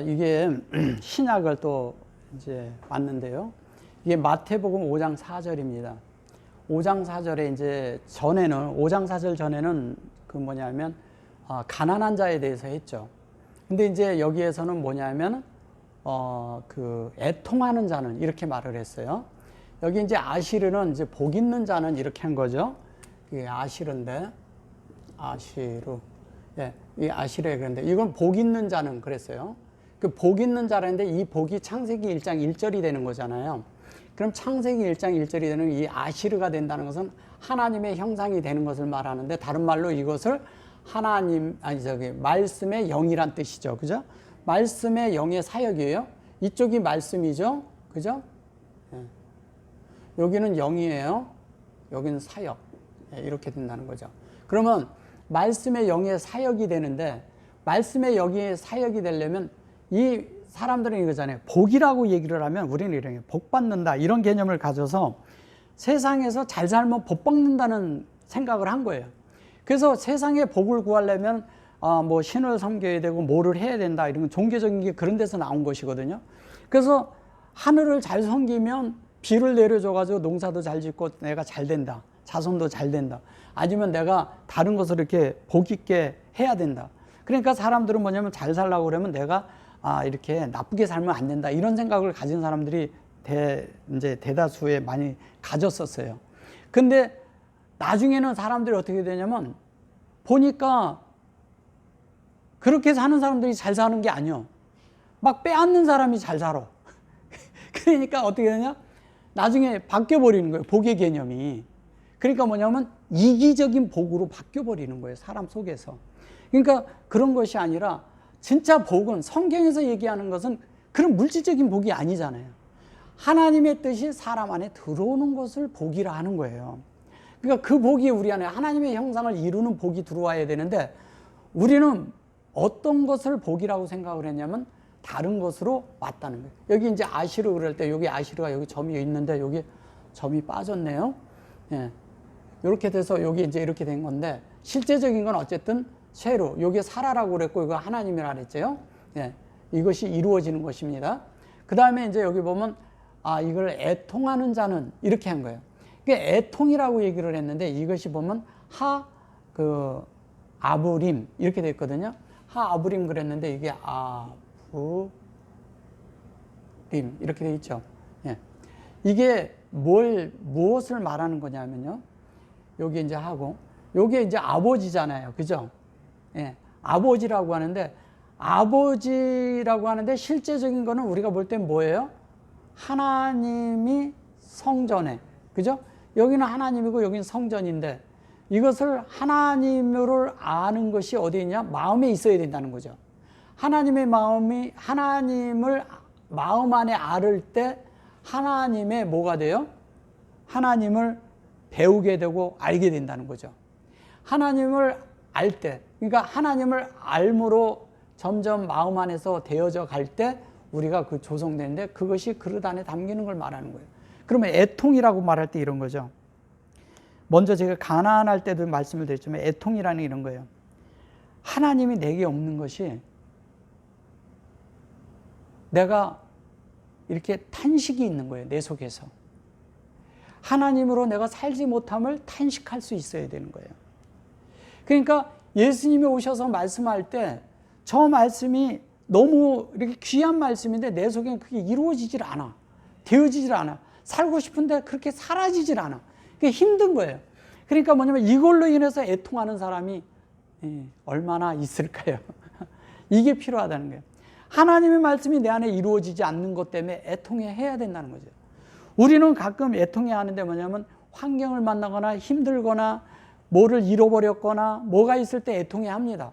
이게 신약을 또 이제 왔는데요. 이게 마태복음 5장 4절입니다. 5장 4절에 이제 전에는 5장 4절 전에는 그 뭐냐면 가난한 자에 대해서 했죠. 근데 이제 여기에서는 뭐냐면 그 애통하는 자는 이렇게 말을 했어요. 여기 이제 아시르는 이제 복 있는 자는 이렇게 한 거죠. 이게 아시르인데 아시르. 예, 이 아시르에 그런데 이건 복 있는 자는 그랬어요. 그 복 있는 자라는데 이 복이 창세기 1장 1절이 되는 거잖아요. 그럼 창세기 1장 1절이 되는 이 아시르가 된다는 것은 하나님의 형상이 되는 것을 말하는데, 다른 말로 이것을 말씀의 영이란 뜻이죠. 그죠? 말씀의 영의 사역이에요. 이쪽이 말씀이죠. 그죠? 예. 여기는 영이에요. 여기는 사역. 예, 이렇게 된다는 거죠. 그러면 말씀의 영의 사역이 되는데, 말씀의 영의 사역이 되려면 이 사람들은 이거잖아요. 복이라고 얘기를 하면 우리는 이런 복 받는다 이런 개념을 가져서 세상에서 잘 살면 복 받는다는 생각을 한 거예요. 그래서 세상에 복을 구하려면 뭐 신을 섬겨야 되고 뭐를 해야 된다, 이런 종교적인 게 그런 데서 나온 것이거든요. 그래서 하늘을 잘 섬기면 비를 내려줘가지고 농사도 잘 짓고 내가 잘 된다, 자손도 잘 된다, 아니면 내가 다른 것을 이렇게 복 있게 해야 된다. 그러니까 사람들은 뭐냐면 잘 살려고 그러면 내가 이렇게 나쁘게 살면 안 된다, 이런 생각을 가진 사람들이 이제 대다수에 많이 가졌었어요. 근데 나중에는 사람들이 어떻게 되냐면 보니까 그렇게 사는 사람들이 잘 사는 게 아니요, 막 빼앗는 사람이 잘 살아. 그러니까 어떻게 되냐, 나중에 바뀌어버리는 거예요, 복의 개념이. 그러니까 뭐냐면 이기적인 복으로 바뀌어버리는 거예요, 사람 속에서. 그러니까 그런 것이 아니라 진짜 복은, 성경에서 얘기하는 것은 그런 물질적인 복이 아니잖아요. 하나님의 뜻이 사람 안에 들어오는 것을 복이라 하는 거예요. 그러니까 그 복이 우리 안에 하나님의 형상을 이루는 복이 들어와야 되는데, 우리는 어떤 것을 복이라고 생각을 했냐면 다른 것으로 왔다는 거예요. 여기 이제 아시르 그럴 때 여기 아시르가 여기 점이 있는데 여기 점이 빠졌네요. 예. 이렇게 돼서 여기 이제 이렇게 된 건데, 실제적인 건 어쨌든 쇠로, 여기 사라라고 그랬고 이거 하나님이라 그랬죠. 예. 이것이 이루어지는 것입니다. 그 다음에 이제 여기 보면 이걸 애통하는 자는 이렇게 한 거예요. 애통이라고 얘기를 했는데 이것이 보면 아브림 이렇게 됐거든요. 아브림 그랬는데 이게 아브림 이렇게 돼 있죠. 예. 이게 무엇을 말하는 거냐면요, 여기 이제 하고 여기 이제 아버지잖아요. 그죠? 예. 아버지라고 하는데, 아버지라고 하는데 실제적인 거는 우리가 볼 땐 뭐예요? 하나님이 성전에, 그죠? 여기는 하나님이고 여기는 성전인데, 이것을 하나님을 아는 것이 어디 있냐? 마음에 있어야 된다는 거죠. 하나님의 마음이, 하나님을 마음 안에 알을 때 하나님의 뭐가 돼요? 하나님을 배우게 되고 알게 된다는 거죠. 하나님을 알 때, 그러니까 하나님을 알므로 점점 마음 안에서 되어져 갈 때 우리가 그 조성되는데, 그것이 그릇 안에 담기는 걸 말하는 거예요. 그러면 애통이라고 말할 때 이런 거죠. 먼저 제가 가난할 때도 말씀을 드렸지만 애통이라는 이런 거예요. 하나님이 내게 없는 것이, 내가 이렇게 탄식이 있는 거예요, 내 속에서. 하나님으로 내가 살지 못함을 탄식할 수 있어야 되는 거예요. 그러니까 예수님이 오셔서 말씀할 때 저 말씀이 너무 이렇게 귀한 말씀인데 내 속에는 그게 이루어지질 않아, 되어지질 않아, 살고 싶은데 그렇게 사라지질 않아. 그게 힘든 거예요. 그러니까 뭐냐면 이걸로 인해서 애통하는 사람이 얼마나 있을까요? 이게 필요하다는 거예요. 하나님의 말씀이 내 안에 이루어지지 않는 것 때문에 애통해야 된다는 거죠. 우리는 가끔 애통해야 하는데 뭐냐면 환경을 만나거나 힘들거나 뭐를 잃어버렸거나 뭐가 있을 때 애통해야 합니다.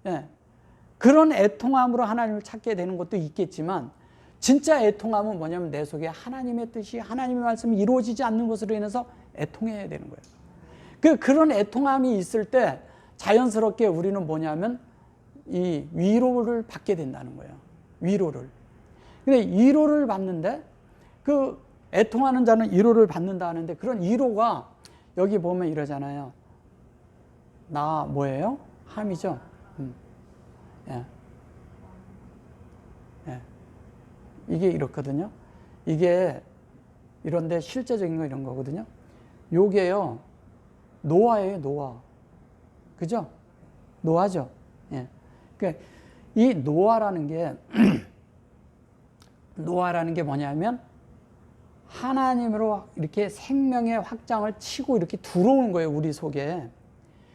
예. 그런 애통함으로 하나님을 찾게 되는 것도 있겠지만, 진짜 애통함은 뭐냐면 내 속에 하나님의 뜻이, 하나님의 말씀이 이루어지지 않는 것으로 인해서 애통해야 되는 거예요. 그런 애통함이 있을 때 자연스럽게 우리는 뭐냐면 이 위로를 받게 된다는 거예요. 위로를. 근데 위로를 받는데, 그 애통하는 자는 위로를 받는다 하는데, 그런 위로가 여기 보면 이러잖아요. 나 뭐예요? 함이죠. 예. 예. 이게 이렇거든요. 이게 이런데 실제적인 거 이런 거거든요. 요게요, 노화예요, 노화. 그죠? 노화죠. 예. 그러니까 이 노화라는 게, 노화라는 게 뭐냐면, 하나님으로 이렇게 생명의 확장을 치고 이렇게 들어오는 거예요, 우리 속에.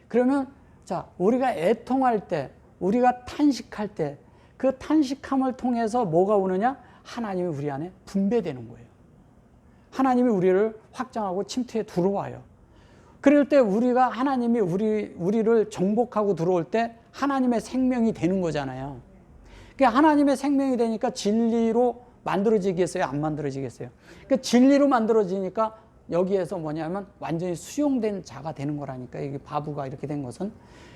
그러면, 자, 우리가 애통할 때, 우리가 탄식할 때, 그 탄식함을 통해서 뭐가 오느냐? 하나님이 우리 안에 분배되는 거예요. 하나님이 우리를 확장하고 침투해 들어와요. 그럴 때 우리가 하나님이 우리를 정복하고 들어올 때 하나님의 생명이 되는 거잖아요. 그러니까 하나님의 생명이 되니까 진리로 만들어지겠어요? 안 만들어지겠어요? 그러니까 진리로 만들어지니까 여기에서 뭐냐면 완전히 수용된 자가 되는 거라니까. 이게 바보가 이렇게 된 것은.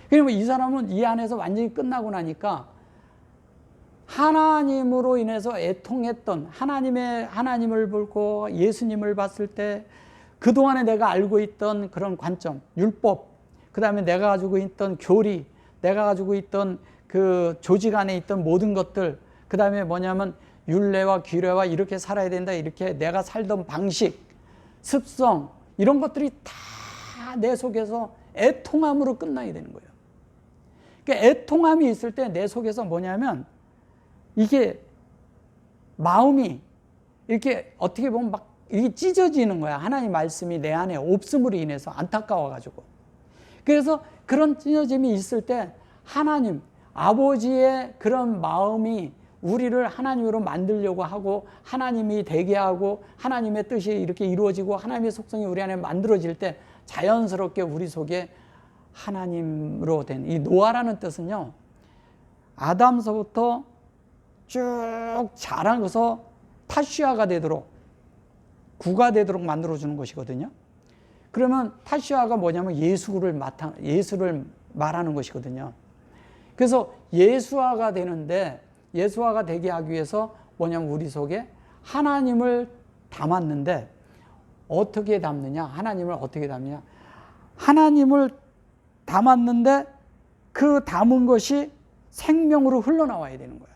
그러면 이 사람은 이 안에서 완전히 끝나고 나니까 하나님으로 인해서 애통했던 하나님을 보고 예수님을 봤을 때 그동안에 내가 알고 있던 그런 관점, 율법, 그 다음에 내가 가지고 있던 교리, 내가 가지고 있던 그 조직 안에 있던 모든 것들, 그 다음에 뭐냐면 율례와 규례와 이렇게 살아야 된다, 이렇게 내가 살던 방식, 습성, 이런 것들이 다 내 속에서 애통함으로 끝나야 되는 거예요. 그러니까 애통함이 있을 때 내 속에서 뭐냐면 이게 마음이 이렇게 어떻게 보면 막 이게 찢어지는 거야. 하나님 말씀이 내 안에 없음으로 인해서 안타까워가지고. 그래서 그런 찢어짐이 있을 때 하나님, 아버지의 그런 마음이 우리를 하나님으로 만들려고 하고 하나님이 되게 하고 하나님의 뜻이 이렇게 이루어지고 하나님의 속성이 우리 안에 만들어질 때 자연스럽게 우리 속에 하나님으로 된 이 노아라는 뜻은요, 아담서부터 쭉 자라서 타시아가 되도록, 구가 되도록 만들어주는 것이거든요. 그러면 타시아가 뭐냐면 예수를 말하는 것이거든요. 그래서 예수화가 되는데, 예수화가 되게 하기 위해서 뭐냐면 우리 속에 하나님을 담았는데, 어떻게 담느냐? 하나님을 어떻게 담느냐? 하나님을 담았는데 그 담은 것이 생명으로 흘러나와야 되는 거예요.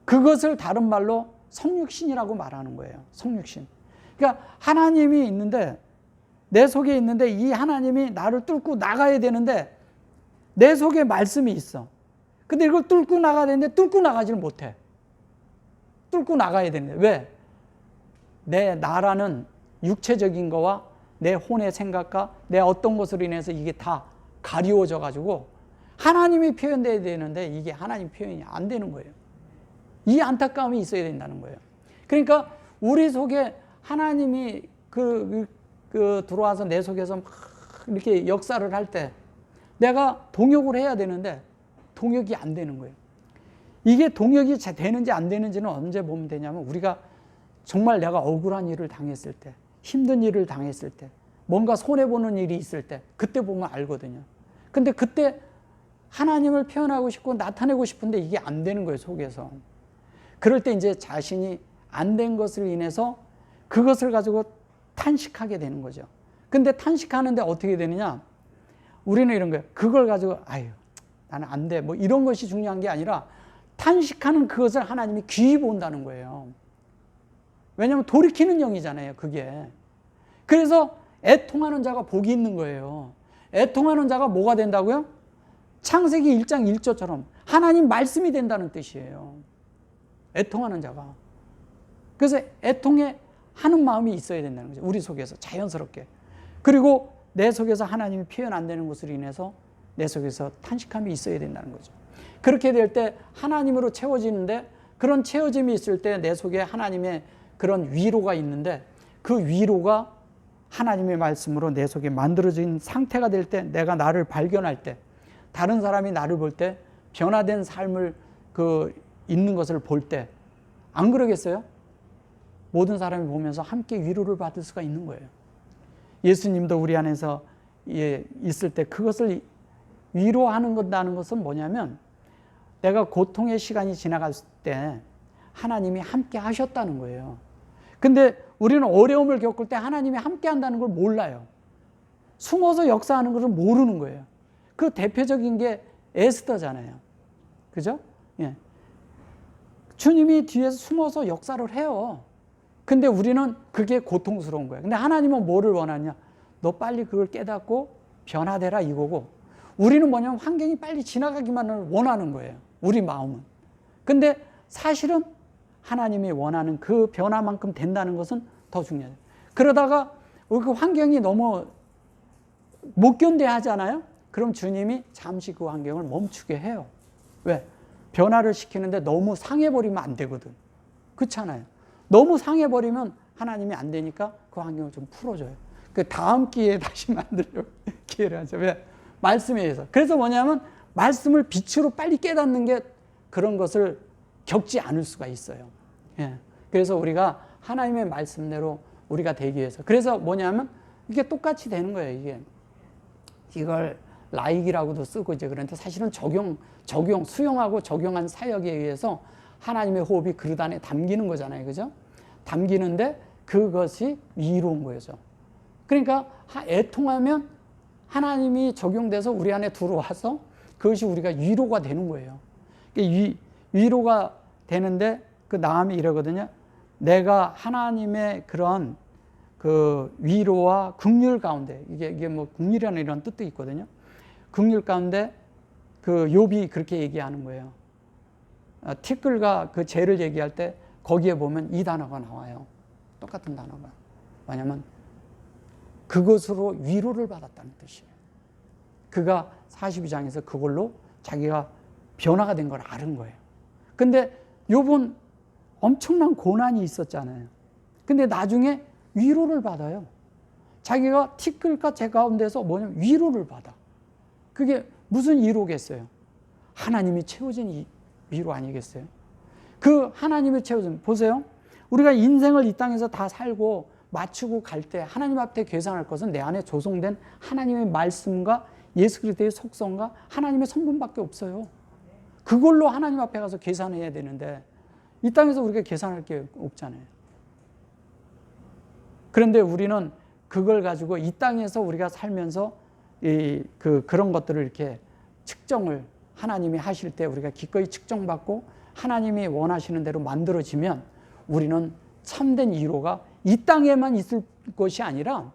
그것을 다른 말로 성육신이라고 말하는 거예요. 성육신. 그러니까 하나님이 있는데, 내 속에 있는데 이 하나님이 나를 뚫고 나가야 되는데 내 속에 말씀이 있어. 근데 이걸 뚫고 나가야 되는데 뚫고 나가지를 못해. 뚫고 나가야 되는데. 왜? 내 나라는 육체적인 거와 내 혼의 생각과 내 어떤 것으로 인해서 이게 다 가리워져 가지고 하나님이 표현돼야 되는데 이게 하나님 표현이 안 되는 거예요. 이 안타까움이 있어야 된다는 거예요. 그러니까 우리 속에 하나님이 들어와서 내 속에서 막 이렇게 역사를 할 때 내가 동역을 해야 되는데 동역이 안 되는 거예요. 이게 동역이 되는지 안 되는지는 언제 보면 되냐면 우리가 정말 내가 억울한 일을 당했을 때, 힘든 일을 당했을 때, 뭔가 손해보는 일이 있을 때 그때 보면 알거든요. 근데 그때 하나님을 표현하고 싶고 나타내고 싶은데 이게 안 되는 거예요, 속에서. 그럴 때 이제 자신이 안 된 것을 인해서 그것을 가지고 탄식하게 되는 거죠. 근데 탄식하는데 어떻게 되느냐? 우리는 이런 거예요. 그걸 가지고 아유, 나는 안 돼. 뭐 이런 것이 중요한 게 아니라 탄식하는 그것을 하나님이 귀히 본다는 거예요. 왜냐하면 돌이키는 영이잖아요, 그게. 그래서 애통하는 자가 복이 있는 거예요. 애통하는 자가 뭐가 된다고요? 창세기 1장 1절처럼 하나님 말씀이 된다는 뜻이에요. 애통하는 자가. 그래서 애통해 하는 마음이 있어야 된다는 거죠. 우리 속에서 자연스럽게. 그리고 내 속에서 하나님이 표현 안 되는 것으로 인해서 내 속에서 탄식함이 있어야 된다는 거죠. 그렇게 될 때 하나님으로 채워지는데, 그런 채워짐이 있을 때 내 속에 하나님의 그런 위로가 있는데, 그 위로가 하나님의 말씀으로 내 속에 만들어진 상태가 될 때, 내가 나를 발견할 때, 다른 사람이 나를 볼 때 변화된 삶을 있는 것을 볼 때, 안 그러겠어요? 모든 사람이 보면서 함께 위로를 받을 수가 있는 거예요. 예수님도 우리 안에서 있을 때 그것을 위로하는 건다는 것은 뭐냐면, 내가 고통의 시간이 지나갔을 때 하나님이 함께 하셨다는 거예요. 근데 우리는 어려움을 겪을 때 하나님이 함께 한다는 걸 몰라요. 숨어서 역사하는 것을 모르는 거예요. 그 대표적인 게 에스더잖아요. 그죠? 예. 주님이 뒤에서 숨어서 역사를 해요. 근데 우리는 그게 고통스러운 거예요. 근데 하나님은 뭐를 원하냐? 너 빨리 그걸 깨닫고 변화되라 이거고, 우리는 뭐냐면 환경이 빨리 지나가기만을 원하는 거예요. 우리 마음은. 근데 사실은 하나님이 원하는 그 변화만큼 된다는 것은 더 중요해요. 그러다가 그 환경이 너무 못 견뎌 하잖아요. 그럼 주님이 잠시 그 환경을 멈추게 해요. 왜? 변화를 시키는데 너무 상해버리면 안 되거든. 그렇잖아요. 너무 상해버리면 하나님이 안 되니까 그 환경을 좀 풀어줘요. 그 다음 기회에 다시 만들려고 기회를 하죠. 왜? 말씀에 의해서. 그래서 뭐냐면 말씀을 빛으로 빨리 깨닫는 게 그런 것을 겪지 않을 수가 있어요. 예. 그래서 우리가 하나님의 말씀대로 우리가 되기 위해서. 그래서 뭐냐면 이게 똑같이 되는 거예요. 이걸 라익이라고도 쓰고 이제 그런데 사실은 수용하고 적용한 사역에 의해서 하나님의 호흡이 그릇 안에 담기는 거잖아요. 그죠? 담기는데 그것이 위로인 거죠. 그러니까 애통하면 하나님이 적용돼서 우리 안에 들어와서 그것이 우리가 위로가 되는 거예요. 위로가 되는데 그 다음에 이러거든요. 내가 하나님의 그런 그 위로와 긍휼 가운데, 이게 뭐 긍휼이라는 이런 뜻도 있거든요. 긍휼 가운데 그 욥이 그렇게 얘기하는 거예요. 티끌과 그 재를 얘기할 때 거기에 보면 이 단어가 나와요. 똑같은 단어가. 왜냐하면 그것으로 위로를 받았다는 뜻이에요. 그가 42장에서 그걸로 자기가 변화가 된 걸 아는 거예요. 근데 욥은 엄청난 고난이 있었잖아요. 근데 나중에 위로를 받아요. 자기가 티끌과 재 가운데서 뭐냐면 위로를 받아. 그게 무슨 위로겠어요? 하나님이 채워진 위로 아니겠어요? 그 하나님이 채워진, 보세요. 우리가 인생을 이 땅에서 다 살고 맞추고 갈 때 하나님 앞에 계산할 것은 내 안에 조성된 하나님의 말씀과 예수 그리스도의 속성과 하나님의 성분밖에 없어요. 그걸로 하나님 앞에 가서 계산해야 되는데 이 땅에서 우리가 계산할 게 없잖아요. 그런데 우리는 그걸 가지고 이 땅에서 우리가 살면서 그런 것들을 이렇게 측정을 하나님이 하실 때 우리가 기꺼이 측정받고 하나님이 원하시는 대로 만들어지면 우리는 참된 위로가 이 땅에만 있을 것이 아니라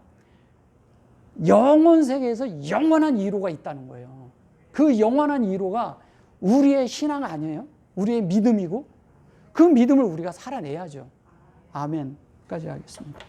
영원 세계에서 영원한 위로가 있다는 거예요. 그 영원한 위로가 우리의 신앙 아니에요? 우리의 믿음이고 그 믿음을 우리가 살아내야죠. 아멘까지 하겠습니다.